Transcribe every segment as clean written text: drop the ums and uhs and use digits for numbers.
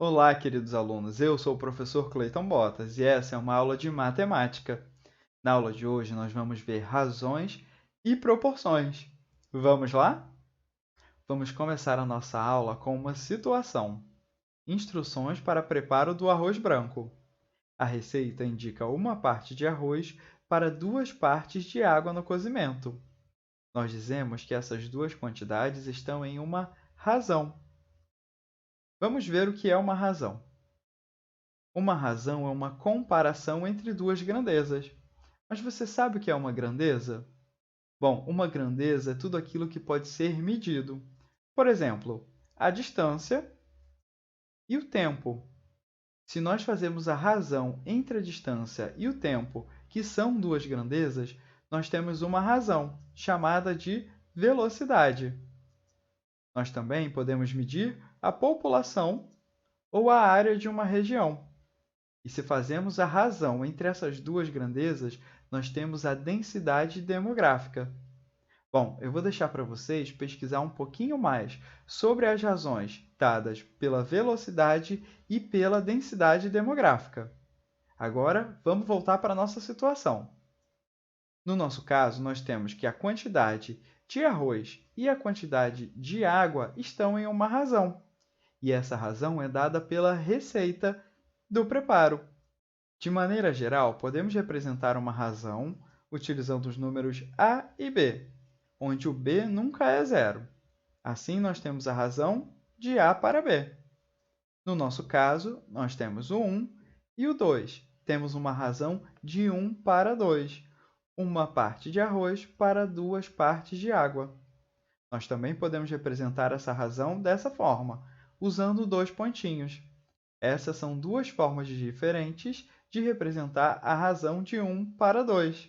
Olá, queridos alunos. Eu sou o professor Cleiton Botas e essa é uma aula de matemática. Na aula de hoje, nós vamos ver razões e proporções. Vamos lá? Vamos começar a nossa aula com uma situação. Instruções para preparo do arroz branco. A receita indica uma parte de arroz para duas partes de água no cozimento. Nós dizemos que essas duas quantidades estão em uma razão. Vamos ver o que é uma razão. Uma razão é uma comparação entre duas grandezas. Mas você sabe o que é uma grandeza? Bom, uma grandeza é tudo aquilo que pode ser medido. Por exemplo, a distância e o tempo. Se nós fazemos a razão entre a distância e o tempo, que são duas grandezas, nós temos uma razão, chamada de velocidade. Nós também podemos medir a população ou a área de uma região. E se fazemos a razão entre essas duas grandezas, nós temos a densidade demográfica. Bom, eu vou deixar para vocês pesquisar um pouquinho mais sobre as razões dadas pela velocidade e pela densidade demográfica. Agora, vamos voltar para a nossa situação. No nosso caso, nós temos que a quantidade de arroz e a quantidade de água estão em uma razão, e essa razão é dada pela receita do preparo. De maneira geral, podemos representar uma razão utilizando os números a e b, onde o b nunca é zero. Assim, nós temos a razão de a para b. No nosso caso, nós temos o 1 e o 2. Temos uma razão de 1 para 2, uma parte de arroz para duas partes de água. Nós também podemos representar essa razão dessa forma, usando dois pontinhos. Essas são duas formas diferentes de representar a razão de 1 para 2.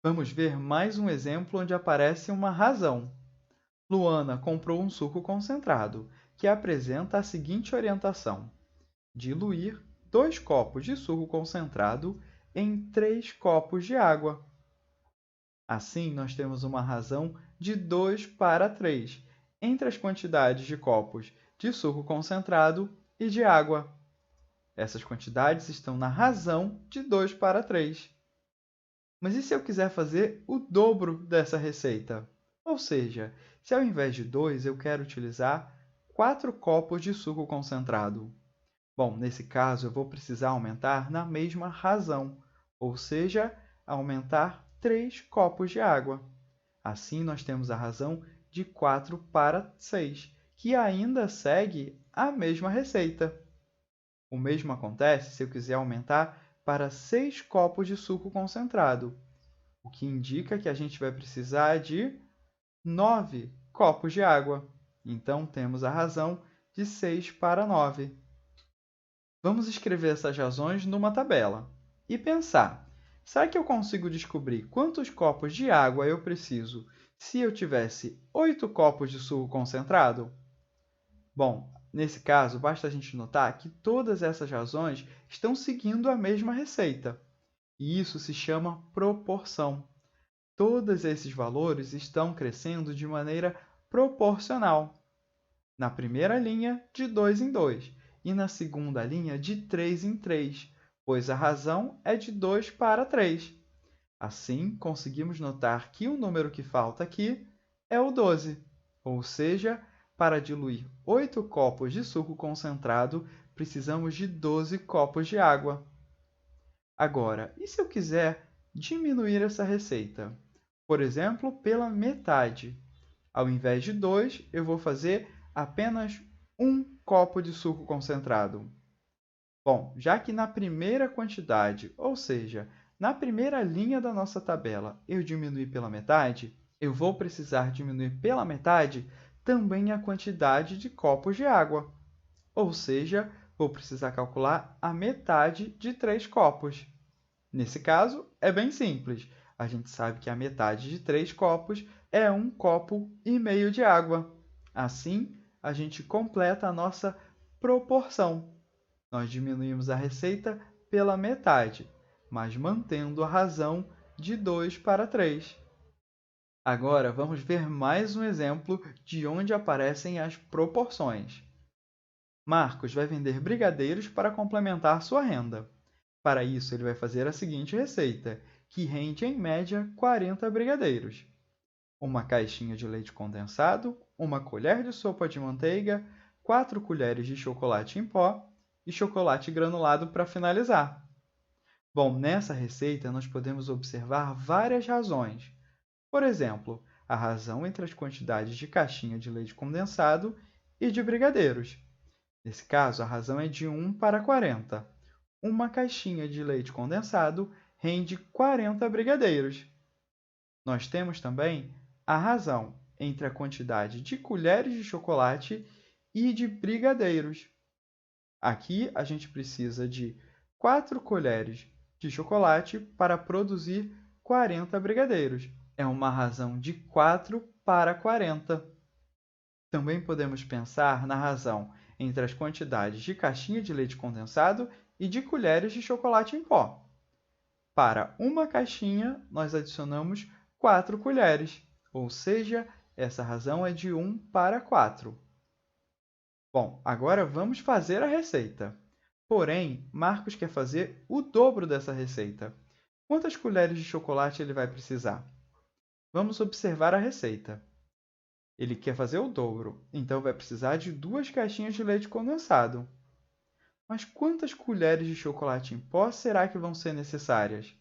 Vamos ver mais um exemplo onde aparece uma razão. Luana comprou um suco concentrado, que apresenta a seguinte orientação: diluir 2 copos de suco concentrado em 3 copos de água. Assim, nós temos uma razão de 2 para 3 entre as quantidades de copos de suco concentrado e de água. Essas quantidades estão na razão de 2 para 3. Mas e se eu quiser fazer o dobro dessa receita? Ou seja, se ao invés de 2 eu quero utilizar 4 copos de suco concentrado. Bom, nesse caso, eu vou precisar aumentar na mesma razão, ou seja, aumentar 3 copos de água. Assim, nós temos a razão de 4 para 6, que ainda segue a mesma receita. O mesmo acontece se eu quiser aumentar para 6 copos de suco concentrado, o que indica que a gente vai precisar de 9 copos de água. Então, temos a razão de 6 para 9. Vamos escrever essas razões numa tabela e pensar: será que eu consigo descobrir quantos copos de água eu preciso se eu tivesse 8 copos de suco concentrado? Bom, nesse caso, basta a gente notar que todas essas razões estão seguindo a mesma receita, e isso se chama proporção. Todos esses valores estão crescendo de maneira proporcional. Na primeira linha, de 2 em 2, e na segunda linha, de 3 em 3, pois a razão é de 2 para 3. Assim, conseguimos notar que o número que falta aqui é o 12, ou seja, para diluir 8 copos de suco concentrado, precisamos de 12 copos de água. Agora, e se eu quiser diminuir essa receita? Por exemplo, pela metade. Ao invés de 2, eu vou fazer apenas 1 copo de suco concentrado. Bom, já que na primeira quantidade, ou seja, na primeira linha da nossa tabela, eu diminui pela metade, eu vou precisar diminuir pela metade também a quantidade de copos de água. Ou seja, vou precisar calcular a metade de 3 copos. Nesse caso, é bem simples. A gente sabe que a metade de 3 copos é 1 copo e meio de água. Assim, a gente completa a nossa proporção. Nós diminuímos a receita pela metade, mas mantendo a razão de 2 para 3. Agora, vamos ver mais um exemplo de onde aparecem as proporções. Marcos vai vender brigadeiros para complementar sua renda. Para isso, ele vai fazer a seguinte receita, que rende em média 40 brigadeiros. Uma caixinha de leite condensado, uma colher de sopa de manteiga, 4 colheres de chocolate em pó e chocolate granulado para finalizar. Bom, nessa receita nós podemos observar várias razões. Por exemplo, a razão entre as quantidades de caixinha de leite condensado e de brigadeiros. Nesse caso, a razão é de 1 para 40. Uma caixinha de leite condensado rende 40 brigadeiros. Nós temos também a razão entre a quantidade de colheres de chocolate e de brigadeiros. Aqui, a gente precisa de 4 colheres de chocolate para produzir 40 brigadeiros. É uma razão de 4 para 40. Também podemos pensar na razão entre as quantidades de caixinha de leite condensado e de colheres de chocolate em pó. Para uma caixinha, nós adicionamos 4 colheres, ou seja, essa razão é de 1 para 4. Bom, agora vamos fazer a receita. Porém, Marcos quer fazer o dobro dessa receita. Quantas colheres de chocolate ele vai precisar? Vamos observar a receita. Ele quer fazer o dobro, então vai precisar de 2 caixinhas de leite condensado. Mas quantas colheres de chocolate em pó será que vão ser necessárias?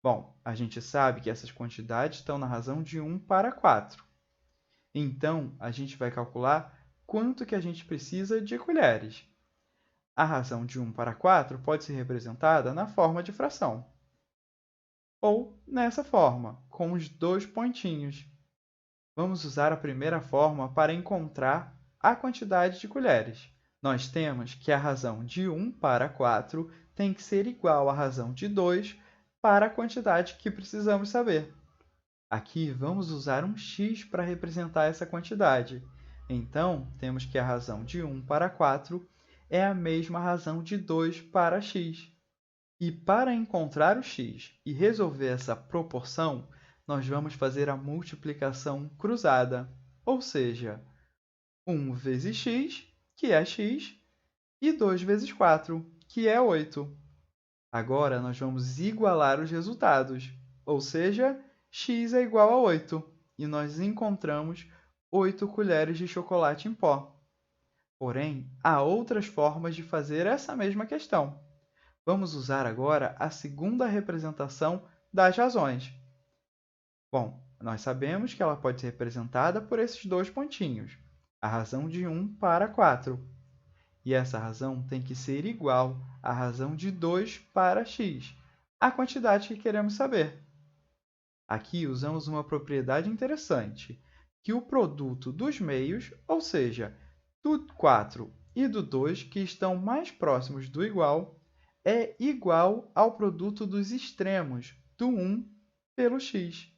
Bom, a gente sabe que essas quantidades estão na razão de 1 para 4. Então, a gente vai calcular quanto que a gente precisa de colheres. A razão de 1 para 4 pode ser representada na forma de fração. Ou nessa forma, com os 2 pontinhos. Vamos usar a primeira forma para encontrar a quantidade de colheres. Nós temos que a razão de 1 para 4 tem que ser igual à razão de 2 para a quantidade que precisamos saber. Aqui, vamos usar um x para representar essa quantidade. Então, temos que a razão de 1 para 4 é a mesma razão de 2 para x. E para encontrar o x e resolver essa proporção, nós vamos fazer a multiplicação cruzada, ou seja, 1 vezes x, que é x, e 2 vezes 4, que é 8. Agora, nós vamos igualar os resultados, ou seja, x é igual a 8, e nós encontramos 8 colheres de chocolate em pó. Porém, há outras formas de fazer essa mesma questão. Vamos usar agora a segunda representação das razões. Bom, nós sabemos que ela pode ser representada por esses 2 pontinhos, a razão de 1 para 4. E essa razão tem que ser igual à razão de 2 para x, a quantidade que queremos saber. Aqui usamos uma propriedade interessante, que o produto dos meios, ou seja, do 4 e do 2, que estão mais próximos do igual, é igual ao produto dos extremos, do 1 pelo x.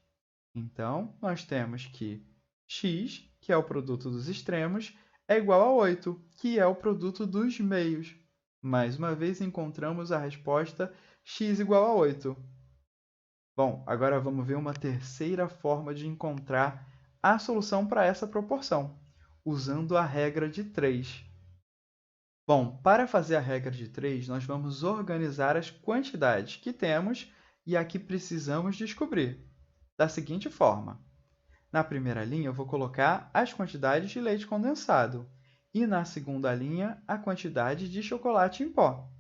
Então, nós temos que x, que é o produto dos extremos, é igual a 8, que é o produto dos meios. Mais uma vez, encontramos a resposta x igual a 8. Bom, agora vamos ver uma terceira forma de encontrar a solução para essa proporção, usando a regra de 3. Bom, para fazer a regra de 3, nós vamos organizar as quantidades que temos e a que precisamos descobrir, da seguinte forma. Na primeira linha, eu vou colocar as quantidades de leite condensado e, na segunda linha, a quantidade de chocolate em pó.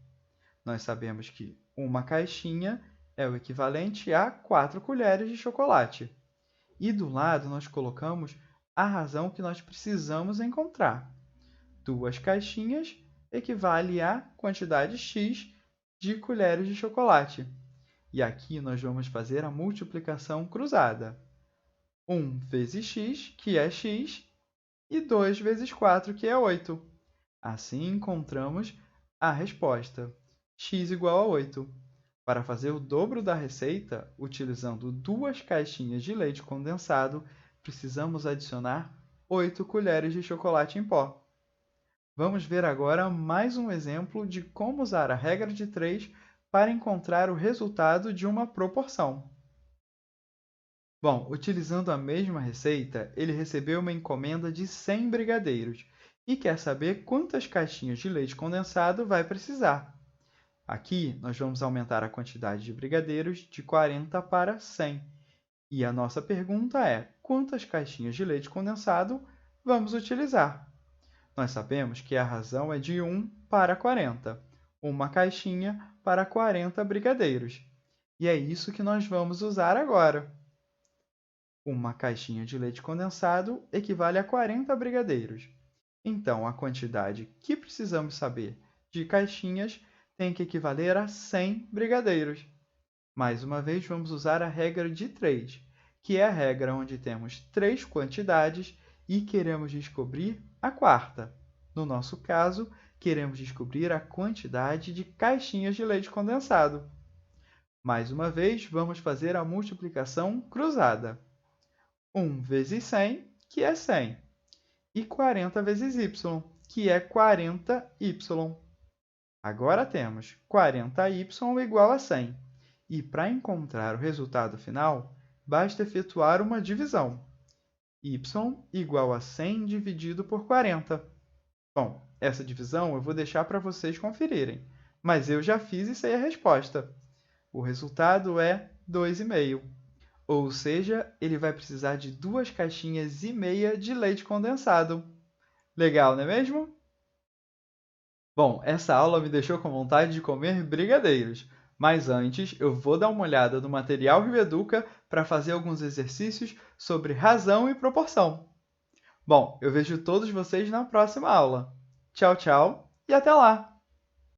Nós sabemos que uma caixinha é o equivalente a 4 colheres de chocolate. E do lado, nós colocamos a razão que nós precisamos encontrar. 2 caixinhas equivale à quantidade x de colheres de chocolate. E aqui nós vamos fazer a multiplicação cruzada. 1 vezes x, que é x, e 2 vezes 4, que é 8. Assim, encontramos a resposta, x igual a 8. Para fazer o dobro da receita, utilizando 2 caixinhas de leite condensado, precisamos adicionar 8 colheres de chocolate em pó. Vamos ver agora mais um exemplo de como usar a regra de 3 para encontrar o resultado de uma proporção. Bom, utilizando a mesma receita, ele recebeu uma encomenda de 100 brigadeiros e quer saber quantas caixinhas de leite condensado vai precisar. Aqui, nós vamos aumentar a quantidade de brigadeiros de 40 para 100. E a nossa pergunta é: quantas caixinhas de leite condensado vamos utilizar? Nós sabemos que a razão é de 1 para 40, uma caixinha para 40 brigadeiros. E é isso que nós vamos usar agora. Uma caixinha de leite condensado equivale a 40 brigadeiros. Então, a quantidade que precisamos saber de caixinhas tem que equivaler a 100 brigadeiros. Mais uma vez, vamos usar a regra de 3, que é a regra onde temos 3 quantidades e queremos descobrir a quarta. No nosso caso, queremos descobrir a quantidade de caixinhas de leite condensado. Mais uma vez, vamos fazer a multiplicação cruzada. 1 vezes 100, que é 100, e 40 vezes y, que é 40y. Agora temos 40y igual a 100. E para encontrar o resultado final, basta efetuar uma divisão. Y igual a 100 dividido por 40. Bom, essa divisão eu vou deixar para vocês conferirem, mas eu já fiz e sei a resposta. O resultado é 2,5. Ou seja, ele vai precisar de 2 caixinhas e meia de leite condensado. Legal, não é mesmo? Bom, essa aula me deixou com vontade de comer brigadeiros, mas antes eu vou dar uma olhada no material Rio Educa para fazer alguns exercícios sobre razão e proporção. Bom, eu vejo todos vocês na próxima aula. Tchau, tchau e até lá!